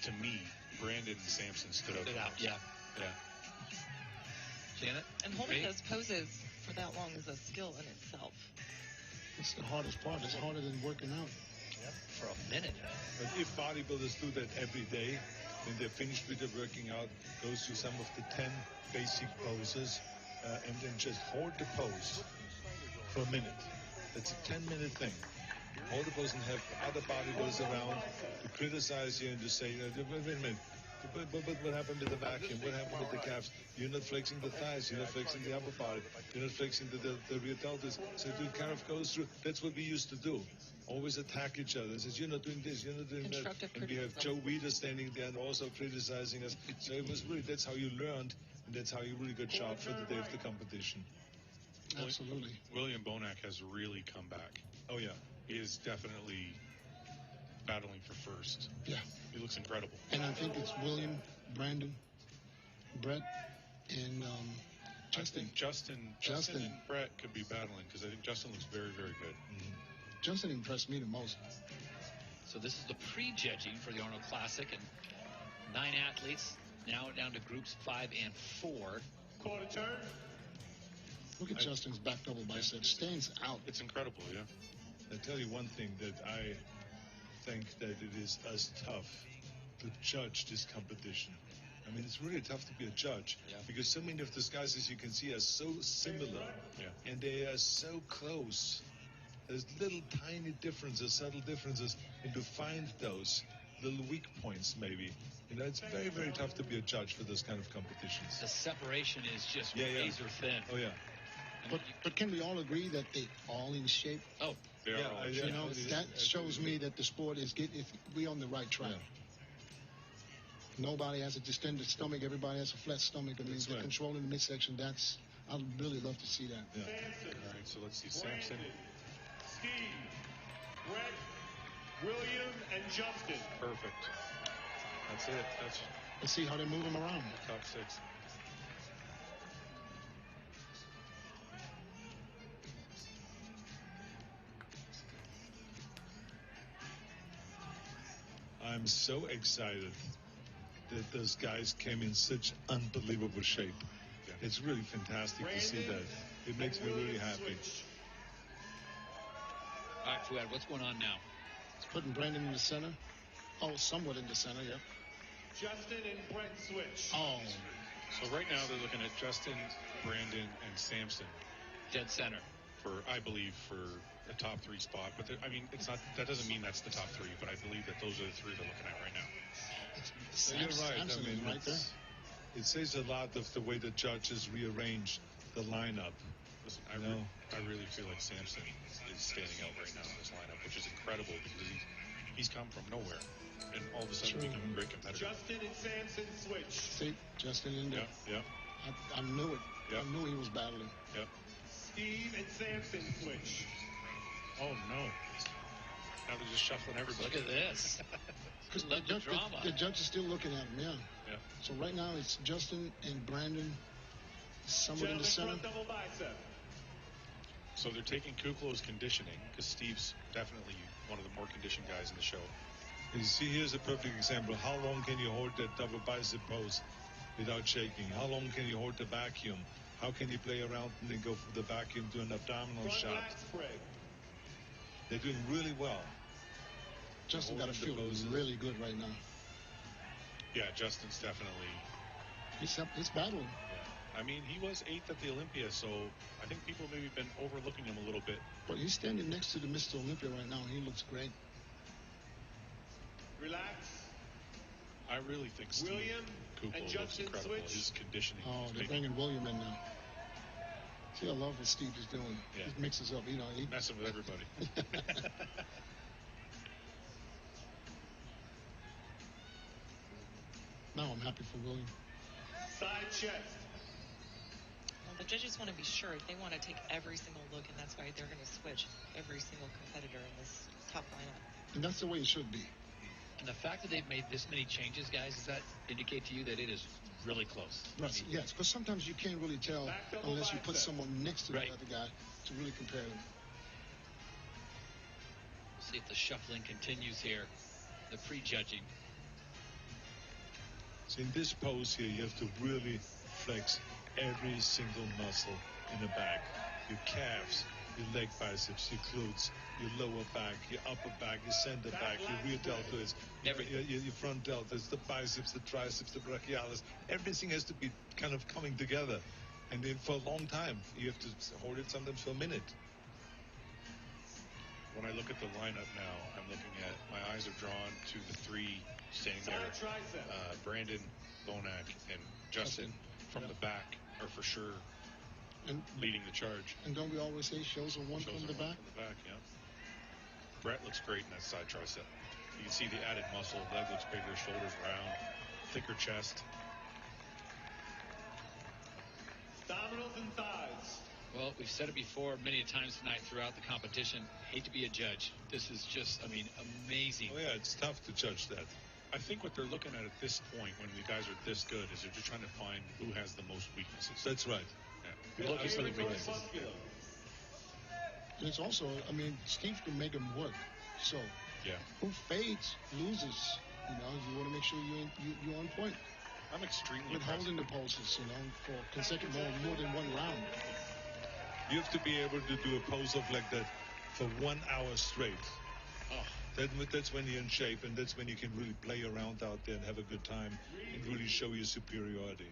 to me, Brandon and Sampson stood out. Yeah. Janet? And holding those poses for that long is a skill in itself. It's the hardest part. It's harder than working out. Yep. For a minute. But if bodybuilders do that every day, when they're finished with their working out, goes through some of the 10 basic poses, and then just hold the pose for a minute. That's a 10-minute thing. Hold the pose and have other bodybuilders around to criticize you and to say, wait a minute, but what happened with the vacuum? What happened with the calves? You're not flexing the thighs. You're not flexing the upper body. You're not flexing the rear deltoids. So the calf goes through. That's what we used to do. Always attack each other. Says, you're not doing this. You're not doing that. And we have Joe Weider standing there and also criticizing us. So it was really, that's how you learned, and that's how you really got sharp for the day of the competition. Absolutely. William Bonac has really come back. Oh, yeah. He is definitely battling for first. Yeah. He looks incredible. And I think it's William, Brandon, Brett, and Justin. I think Justin and Brett could be battling because I think Justin looks very, very good. Mm-hmm. Justin impressed me the most. So this is the pre-judging for the Arnold Classic, and 9 athletes now down to groups 5 and 4. Quarter turn. Look at Justin's back double bicep. Stands out. It's incredible, yeah. I'll tell you one thing that I think that it is as tough to judge this competition. I mean, it's really tough to be a judge because so many of those guys, as you can see, are so similar and they are so close. There's little tiny differences, subtle differences, and to find those little weak points, maybe, you know, it's very, very tough to be a judge for those kind of competitions. The separation is just razor thin. Oh, yeah. But can we all agree that they all in shape? Oh, they are all in shape. You know, that shows me that the sport is if we on the right track. Yeah. Nobody has a distended stomach. Everybody has a flat stomach. I mean, they're controlling the midsection. I'd really love to see that. Yeah. All right, so let's see Sampson. Steve, Brett, William, and Justin. Perfect. That's it. Let's see how they move them around. Top 6. I'm so excited that those guys came in such unbelievable shape. Yeah. It's really fantastic to see that. It makes me really happy. All right, Fuad, what's going on now? It's putting Brandon in the center. Oh, somewhat in the center, yeah. Justin and Brett switch. Oh. So right now they're looking at Justin, Brandon, and Sampson. Dead center. I believe, for a top 3 spot. But I mean, it's not. That doesn't mean that's the top 3. But I believe that those are the 3 they're looking at right now. You're right. I mean, it says a lot of the way the judges rearrange the lineup. Listen, I really feel like Sampson is standing out right now in this lineup, which is incredible because he's come from nowhere and all of a sudden become a great competitor. Justin and Sampson switch. See, Justin in there. Yeah. I knew it. Yep. I knew he was battling. Yep. Steve and Sampson switch. Oh no! Now they're just shuffling everybody. Look at this. The judge is still looking at him. Yeah. So right now it's Justin and Brandon, somewhere in the center. Double bicep. So they're taking Kuklo's conditioning because Steve's definitely one of the more conditioned guys in the show. You see, here's a perfect example. How long can you hold that double bicep pose without shaking? How long can you hold the vacuum? How can you play around and then go for the vacuum to an abdominal shot? They're doing really well. Justin got to feel really good right now. Yeah, Justin's definitely. He's battling. Yeah. I mean, he was 8th at the Olympia, so I think people maybe been overlooking him a little bit. But he's standing next to the Mr. Olympia right now. He looks great. Relax. I really think Steve Kuklo looks incredible. Switch. His conditioning. Oh, they're bringing William in now. See, I love what Steve is doing. Yeah. He mixes up, He messing with everybody. Now I'm happy for William. Side chest. Well, the judges want to be sure. They want to take every single look, and that's why they're going to switch every single competitor in this top lineup. And that's the way it should be. And the fact that they've made this many changes, guys, does that indicate to you that it is really close? Right. Yes, because sometimes you can't really tell unless you put someone next to the other guy to really compare them. See if the shuffling continues here. The pre-judging. So in this pose here, you have to really flex every single muscle in the back. Your calves, your leg biceps, your glutes, your lower back, your upper back, your center back, your rear deltoids, your front deltoids, the biceps, the triceps, the brachialis. Everything has to be kind of coming together. And then for a long time, you have to hold it sometimes for a minute. When I look at the lineup now, I'm looking at, my eyes are drawn to the three standing there. Brandon, Bonac, and Justin from the back are for sure leading the charge. And don't we always say shows are one from the back? From the back, yeah. Brett looks great in that side tricep. You can see the added muscle. Leg looks bigger, shoulders round, thicker chest. Abdominals and thighs. Well, we've said it before many times tonight throughout the competition. Hate to be a judge. This is just, I mean, amazing. Oh, yeah, it's tough to judge that. I think what they're looking at this point, when the guys are this good, is they're just trying to find who has the most weaknesses. That's right. Yeah. Looking for the weaknesses. And it's also, I mean, Steve can make him work. So, yeah, who fades loses. You know, you want to make sure you're on point. I'm extremely with holding the poses, you know, for consecutive more than one round. You have to be able to do a pose off like that for 1 hour straight. Oh. That's when you're in shape, and that's when you can really play around out there and have a good time and really show your superiority.